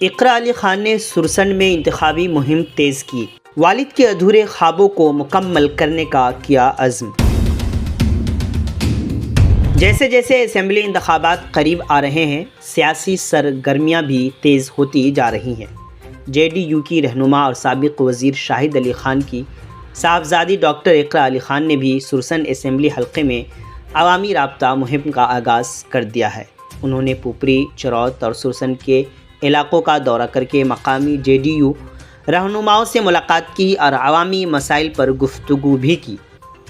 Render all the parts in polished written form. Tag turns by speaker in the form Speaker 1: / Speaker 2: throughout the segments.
Speaker 1: इकरा अली खान ने सुरसंड में इंतखाबी मुहिम तेज़ की। वालिद के अधूरे ख्वाबों को मुकम्मल करने का किया अज़्म। जैसे जैसे असेंबली इंतखाबात करीब आ रहे हैं, सियासी सरगर्मियाँ भी तेज़ होती जा रही हैं। JDU की रहनुमा और साबिक़ वज़ीर शाहिद अली खान की साहबजादी डॉक्टर इकरा अली खान ने भी सुरसंड असेंबली हल्के में अवामी राब्ता मुहिम का आगाज़ कर दिया है। उन्होंने पुपरी, चरौत और सुरसंड के इलाकों का दौरा करके मकामी JDU रहनुमाओं से मुलाकात की और अवामी मसाइल पर गुफ्तगू भी की।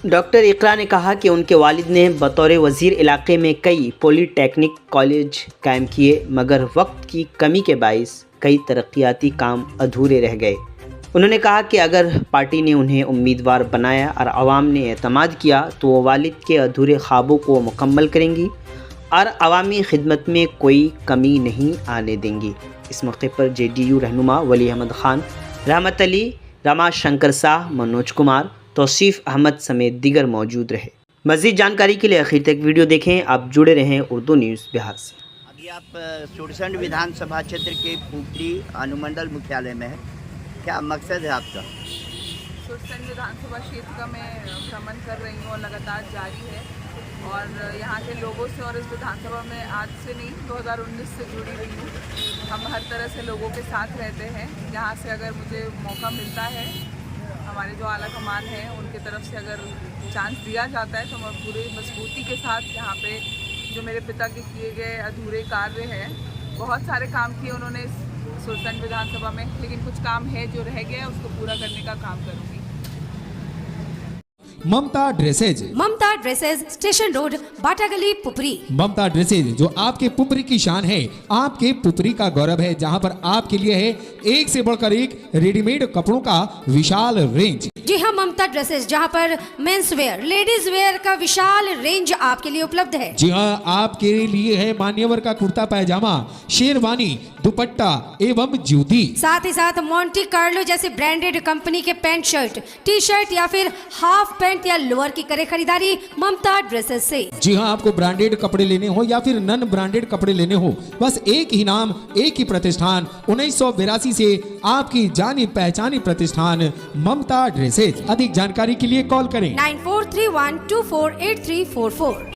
Speaker 1: डॉक्टर इकरा ने कहा कि उनके वालिद ने बतौर वज़ीर इलाके में कई पॉलीटेक्निक कॉलेज कायम किए, मगर वक्त की कमी के बाइस कई तरक्याती काम अधूरे रह गए। उन्होंने कहा कि अगर पार्टी ने उन्हें उम्मीदवार बनाया और अवाम ने एतमाद किया तो वो वालिद के अधूरे ख्वाबों को मुकम्मल करेंगी और अवामी खिदमत में कोई कमी नहीं आने देंगी। इस मौके पर JDU रहनुमा वली अहमद खान, रहमत अली, रमा शंकर शाह, मनोज कुमार, तौसीफ़ अहमद समेत दीगर मौजूद रहे। मज़ीद जानकारी के लिए आखिर तक वीडियो देखें। आप जुड़े रहें उर्दू न्यूज़ बिहार से।
Speaker 2: अभी आप सुरसंड विधानसभा क्षेत्र के पुपरी अनुमंडल मुख्यालय में है, क्या मकसद है आपका?
Speaker 3: सुरसंड विधानसभा क्षेत्र का मैं भ्रमण कर रही हूँ और लगातार जारी है और यहाँ के लोगों से और इस विधानसभा में आज से नहीं 2019 से जुड़ी हुई हूँ। हम हर तरह से लोगों के साथ रहते हैं। यहाँ से अगर मुझे मौका मिलता है, हमारे जो आला कमान है उनके तरफ से अगर चांस दिया जाता है तो मैं पूरी मजबूती के साथ यहाँ पे जो मेरे पिता के किए गए अधूरे कार्य हैं, बहुत सारे काम किए उन्होंने सुरसंड विधानसभा में, लेकिन कुछ काम है जो रह गया है उसको पूरा करने का काम करूँगी।
Speaker 4: ममता ड्रेसेज, स्टेशन रोड, बाटा गली, पुपरी। ममता ड्रेसेज जो आपके पुपरी की शान है, आपके पुपरी का गौरव है, जहां पर आपके लिए है एक से बढ़कर एक रेडीमेड कपड़ों का विशाल रेंज।
Speaker 5: जी हाँ, ममता ड्रेसेस जहां पर मेंस वेयर, लेडीज वेयर का विशाल रेंज आपके लिए उपलब्ध है।
Speaker 4: जी हाँ, आपके लिए है मान्यवर का कुर्ता पैजामा, शेरवानी, दुपट्टा एवं जूती।
Speaker 5: साथ ही साथ मोंटी कार्लो जैसे ब्रांडेड कंपनी के पैंट शर्ट, टी शर्ट या फिर हाफ पैंट या लोअर की करे खरीदारी ममता ड्रेसेस से।
Speaker 4: जी हाँ, आपको ब्रांडेड कपड़े लेने हो या फिर नन ब्रांडेड कपड़े लेने हो, बस एक ही नाम, एक ही प्रतिष्ठान, 1982 से आपकी जानी पहचानी प्रतिष्ठान ममता ड्रेसेज। अधिक जानकारी के लिए कॉल करें
Speaker 5: 9431248344।